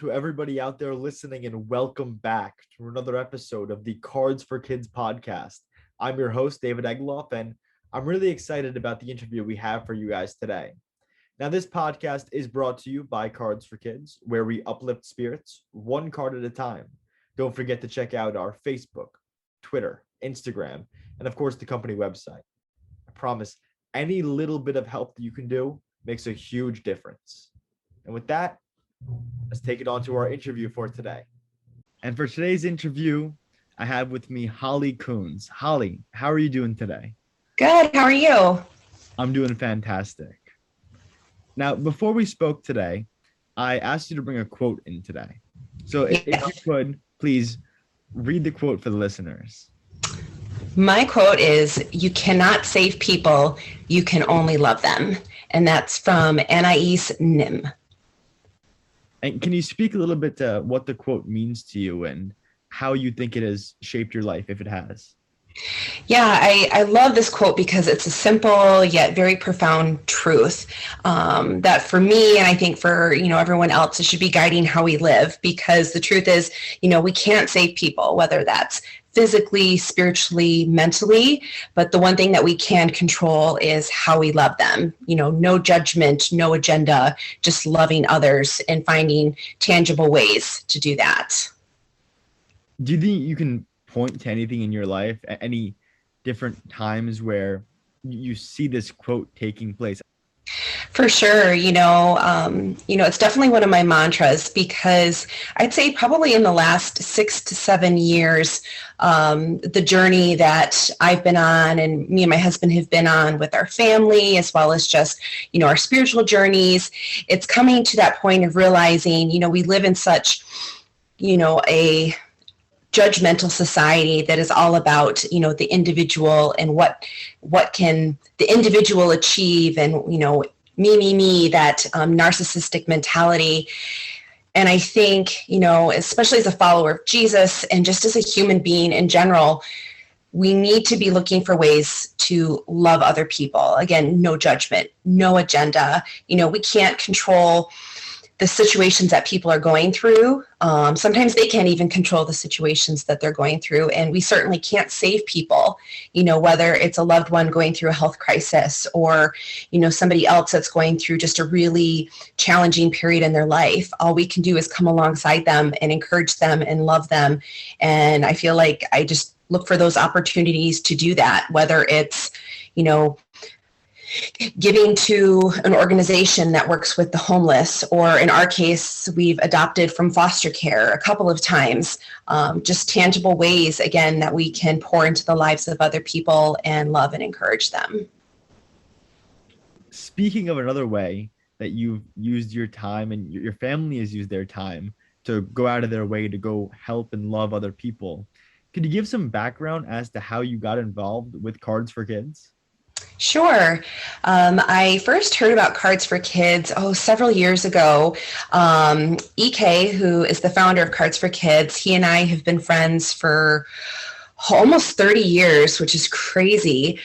to everybody out there listening, and welcome back to another episode of the Cards for Kids podcast. I'm your host, David Egloff, and I'm really excited about the interview we have for you guys today. Now, this podcast is brought to you by Cards for Kids, where we uplift spirits one card at a time. Don't forget to check out our Facebook, Twitter, Instagram, and of course, the company website. I promise any little bit of help that you can do makes a huge difference. And with that, let's take it on to our interview for today. And for today's interview, I have with me Holly Koons. Holly, how are you doing today? Good. How are you? I'm doing fantastic. Now, before we spoke today, I asked you to bring a quote in today. So if you could, please read the quote for the listeners. My quote is, "You cannot save people, you can only love them." And that's from Anais Nim. And can you speak a little bit to what the quote means to you and how you think it has shaped your life, if it has? Yeah, I love this quote because it's a simple yet very profound truth that for me, and I think for everyone else, it should be guiding how we live. Because the truth is, we can't save people, whether that's physically, spiritually, mentally, but the one thing that we can control is how we love them. No judgment, no agenda, just loving others and finding tangible ways to do that. Do you think you can point to anything in your life at any different times where you see this quote taking place? For sure. It's definitely one of my mantras, because I'd say probably in the last 6 to 7 years, the journey that I've been on and me and my husband have been on with our family, as well as just, our spiritual journeys, it's coming to that point of realizing, we live in such, a judgmental society that is all about, the individual and what can the individual achieve, and, me, that narcissistic mentality. And I think, especially as a follower of Jesus and just as a human being in general, we need to be looking for ways to love other people. Again, no judgment, no agenda. We can't control the situations that people are going through. Sometimes they can't even control the situations that they're going through. And we certainly can't save people, whether it's a loved one going through a health crisis or, somebody else that's going through just a really challenging period in their life. All we can do is come alongside them and encourage them and love them. And I feel like I just look for those opportunities to do that, whether it's, giving to an organization that works with the homeless, or in our case, we've adopted from foster care a couple of times, just tangible ways, again, that we can pour into the lives of other people and love and encourage them. Speaking of another way that you've used your time and your family has used their time to go out of their way to go help and love other people, could you give some background as to how you got involved with Cards for Kids? Sure. I first heard about Cardz For Kidz, several years ago. EK, who is the founder of Cardz For Kidz, he and I have been friends for almost 30 years, which is crazy.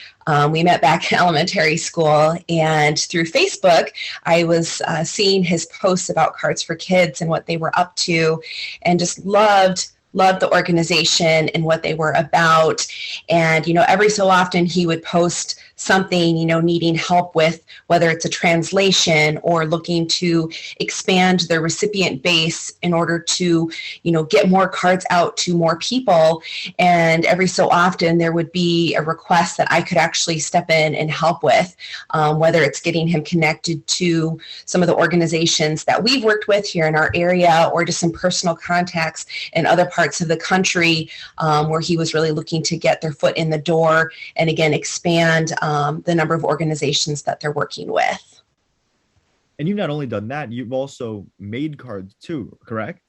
We met back in elementary school, and through Facebook, I was seeing his posts about Cardz For Kidz and what they were up to, and just loved the organization and what they were about. And, every so often he would post something, needing help with, whether it's a translation or looking to expand their recipient base in order to, get more cards out to more people. And every so often there would be a request that I could actually step in and help with, whether it's getting him connected to some of the organizations that we've worked with here in our area, or just some personal contacts in other parts of the country, where he was really looking to get their foot in the door and, again, expand the number of organizations that they're working with. And you've not only done that, you've also made cards too, correct?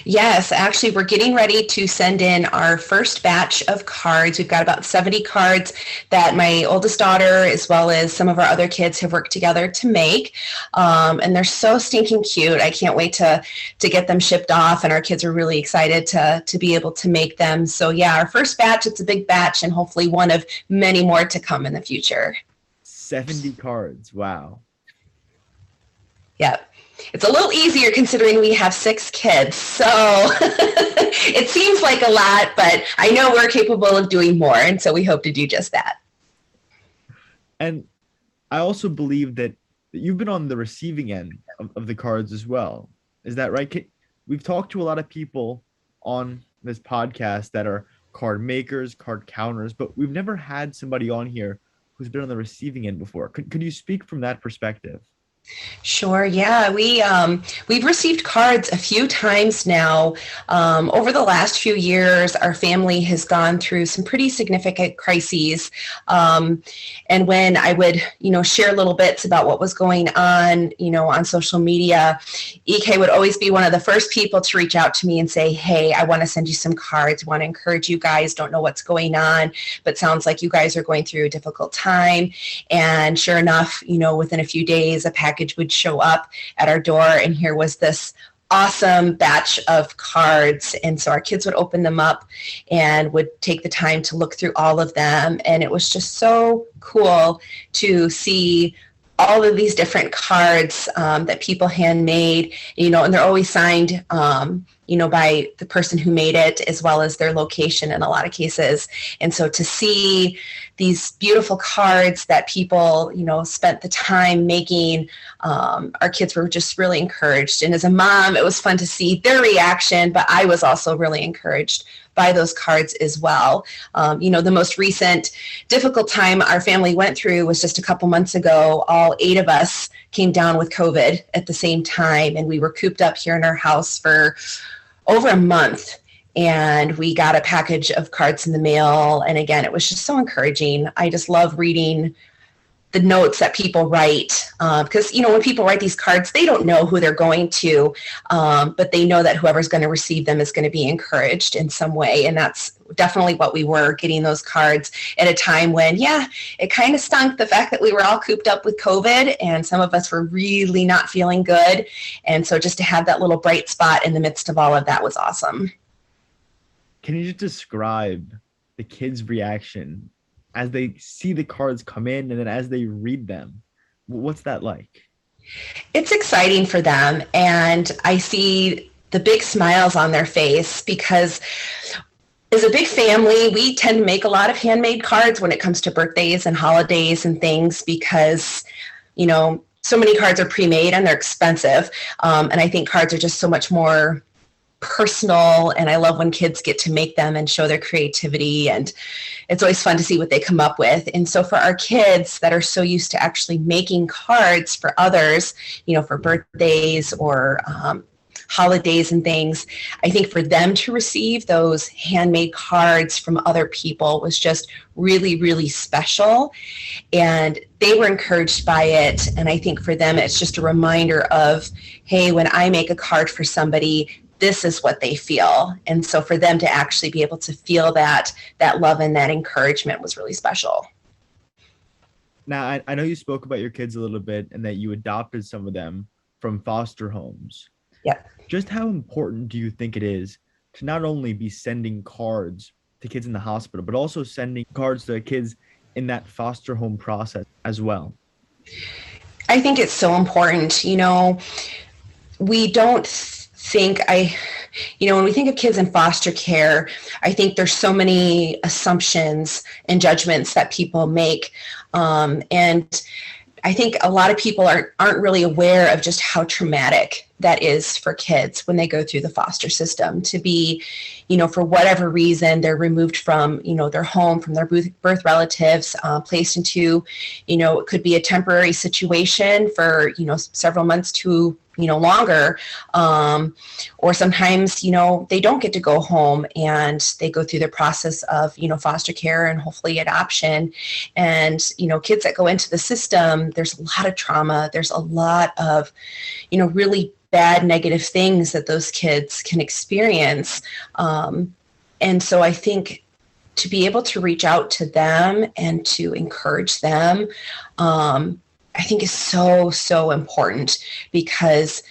Yes, actually, we're getting ready to send in our first batch of cards. We've got about 70 cards that my oldest daughter, as well as some of our other kids, have worked together to make. And they're so stinking cute. I can't wait to get them shipped off. And our kids are really excited to be able to make them. So yeah, our first batch, it's a big batch, and hopefully one of many more to come in the future. 70 cards. Wow. Yep. It's a little easier considering we have 6 kids. So it seems like a lot, but I know we're capable of doing more. And so we hope to do just that. And I also believe that you've been on the receiving end of the cards as well. Is that right? We've talked to a lot of people on this podcast that are card makers, card counters, but we've never had somebody on here who's been on the receiving end before. Could you speak from that perspective? Sure. Yeah, we've received cards a few times now. Over the last few years, our family has gone through some pretty significant crises. And when I would, share little bits about what was going on, on social media, EK would always be one of the first people to reach out to me and say, "Hey, I want to send you some cards. I want to encourage you guys. Don't know what's going on, but sounds like you guys are going through a difficult time." And sure enough, within a few days, a package would show up at our door, and here was this awesome batch of cards. And so our kids would open them up and would take the time to look through all of them. And it was just so cool to see all of these different cards that people handmade, and they're always signed, by the person who made it, as well as their location in a lot of cases. And so to see these beautiful cards that people, spent the time making, our kids were just really encouraged. And as a mom, it was fun to see their reaction, but I was also really encouraged by those cards as well. The most recent difficult time our family went through was just a couple months ago. All 8 of us came down with COVID at the same time, and we were cooped up here in our house for over a month. And we got a package of cards in the mail. And again, it was just so encouraging. I just love reading the notes that people write, because, when people write these cards, they don't know who they're going to, but they know that whoever's going to receive them is going to be encouraged in some way. And that's definitely what we were, getting those cards at a time when, it kind of stunk, the fact that we were all cooped up with COVID and some of us were really not feeling good. And so just to have that little bright spot in the midst of all of that was awesome. Can you just describe the kids' reaction as they see the cards come in and then as they read them? What's that like? It's exciting for them. And I see the big smiles on their face because as a big family, we tend to make a lot of handmade cards when it comes to birthdays and holidays and things because, so many cards are pre-made and they're expensive. And I think cards are just so much more personal, and I love when kids get to make them and show their creativity, and it's always fun to see what they come up with. And so for our kids that are so used to actually making cards for others, for birthdays or holidays and things, I think for them to receive those handmade cards from other people was just really, really special. And they were encouraged by it. And I think for them, it's just a reminder of, hey, when I make a card for somebody, this is what they feel. And so for them to actually be able to feel that love and that encouragement was really special. Now, I know you spoke about your kids a little bit and that you adopted some of them from foster homes. Yeah. Just how important do you think it is to not only be sending cards to kids in the hospital, but also sending cards to kids in that foster home process as well? I think it's so important. We don't think when we think of kids in foster care, I think there's so many assumptions and judgments that people make. And I think a lot of people aren't really aware of just how traumatic that is for kids when they go through the foster system to be, for whatever reason, they're removed from, their home, from their birth relatives, placed into, it could be a temporary situation for, several months to, longer. Or sometimes, they don't get to go home and they go through the process of, foster care and hopefully adoption. And, kids that go into the system, there's a lot of trauma. There's a lot of, really bad negative things that those kids can experience. And so I think to be able to reach out to them and to encourage them, I think is so, so important because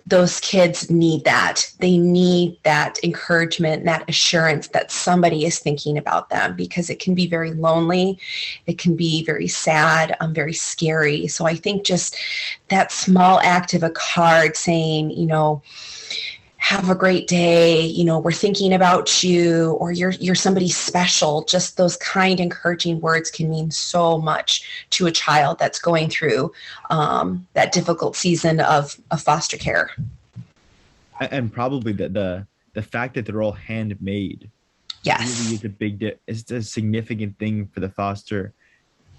those kids need that. They need that encouragement, that assurance that somebody is thinking about them, because it can be very lonely. It can be very sad, very scary. So I think just that small act of a card saying, have a great day, we're thinking about you, or you're somebody special. Just those kind, encouraging words can mean so much to a child that's going through that difficult season of foster care. And probably the fact that they're all handmade. Yes. Really it's a significant thing for the foster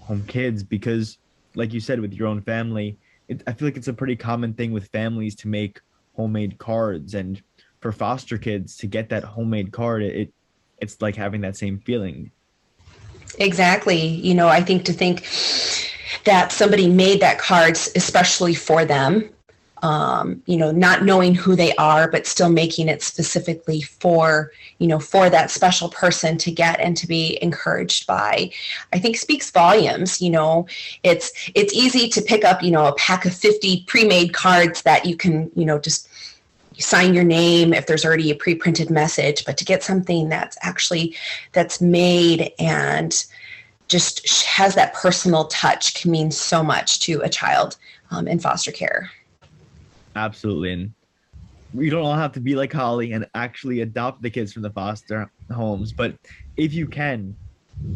home kids, because like you said, with your own family, I feel like it's a pretty common thing with families to make homemade cards, and for foster kids to get that homemade card, it's like having that same feeling. Exactly. I think to think that somebody made that card especially for them, not knowing who they are, but still making it specifically for that special person to get and to be encouraged by, I think speaks volumes. It's easy to pick up, a pack of 50 pre-made cards that you can, just sign your name if there's already a pre-printed message, but to get something that's made and just has that personal touch can mean so much to a child in foster care. Absolutely. And we don't all have to be like Holly and actually adopt the kids from the foster homes, but if you can,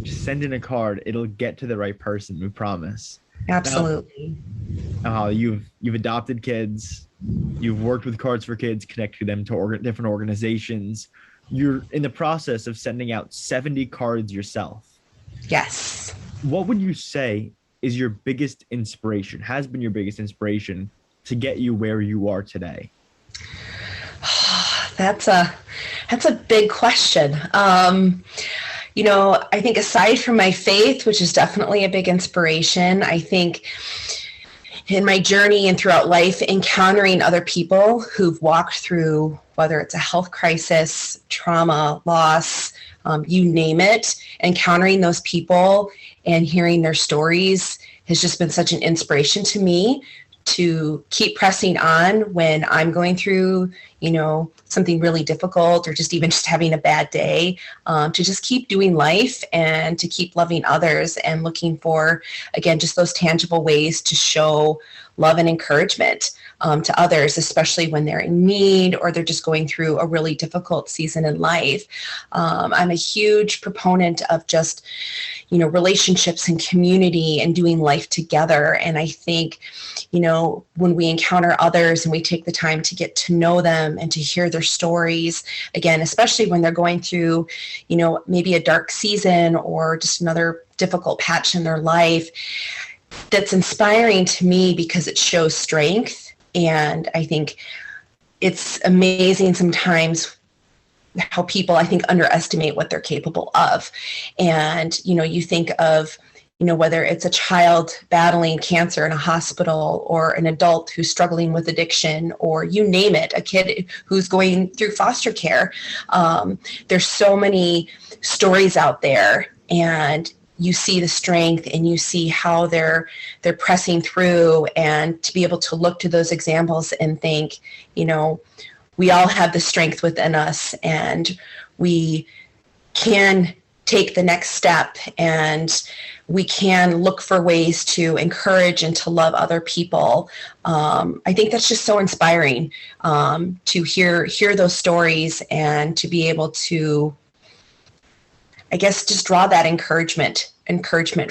just send in a card. It'll get to the right person, we promise. Absolutely. Now Holly, you've adopted kids, you've worked with Cardz For Kidz, connected them to different organizations. You're in the process of sending out 70 cards yourself. Yes. What would you say is your biggest inspiration, has been your biggest inspiration to get you where you are today? That's a big question. I think aside from my faith, which is definitely a big inspiration, I think in my journey and throughout life, encountering other people who've walked through, whether it's a health crisis, trauma, loss, you name it, encountering those people and hearing their stories has just been such an inspiration to me to keep pressing on when I'm going through, something really difficult, or just having a bad day, to just keep doing life and to keep loving others and looking for, again, just those tangible ways to show love and encouragement to others, especially when they're in need or they're just going through a really difficult season in life. I'm a huge proponent of just, relationships and community and doing life together. And I think, when we encounter others and we take the time to get to know them and to hear their stories, again, especially when they're going through, maybe a dark season or just another difficult patch in their life, that's inspiring to me because it shows strength. And I think it's amazing sometimes how people, I think, underestimate what they're capable of. And, you think of, whether it's a child battling cancer in a hospital or an adult who's struggling with addiction, or you name it, a kid who's going through foster care. There's so many stories out there, and you see the strength and you see how they're pressing through, and to be able to look to those examples and think, we all have the strength within us, and we can take the next step, and we can look for ways to encourage and to love other people. I think that's just so inspiring to hear those stories and to be able to, I guess, just draw that encouragement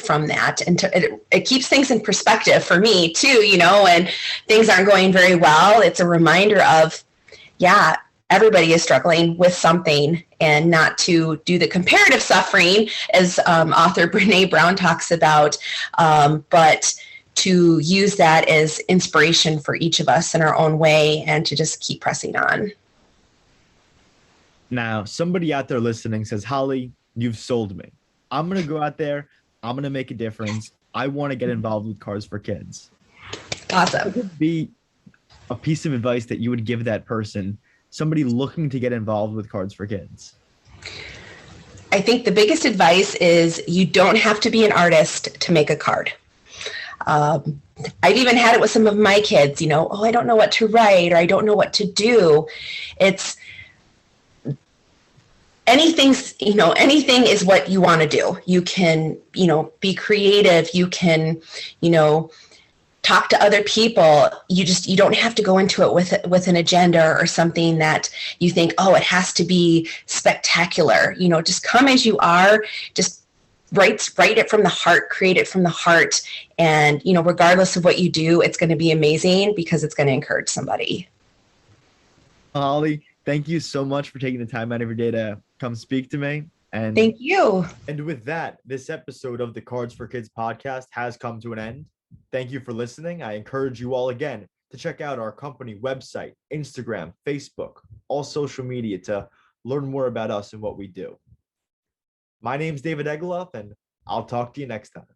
from that. And it keeps things in perspective for me too, when things aren't going very well. It's a reminder of, yeah, everybody is struggling with something, and not to do the comparative suffering as author Brene Brown talks about, but to use that as inspiration for each of us in our own way, and to just keep pressing on. Now, somebody out there listening says, Holly, you've sold me. I'm going to go out there. I'm going to make a difference. I want to get involved with Cardz For Kidz. Awesome. What would be a piece of advice that you would give that person, somebody looking to get involved with Cardz For Kidz? I think the biggest advice is you don't have to be an artist to make a card. I've even had it with some of my kids, oh, I don't know what to write or I don't know what to do. It's anything is what you want to do. You can, be creative. You can, talk to other people. You don't have to go into it with an agenda or something that you think, oh, it has to be spectacular. Just come as you are. Just write it from the heart, create it from the heart. And, regardless of what you do, it's going to be amazing because it's going to encourage somebody. Holly, thank you so much for taking the time out of your day to come speak to me. And thank you. And with that, this episode of the Cardz For Kidz podcast has come to an end. Thank you for listening. I encourage you all again to check out our company website, Instagram, Facebook, all social media to learn more about us and what we do. My name's David Egloff, and I'll talk to you next time.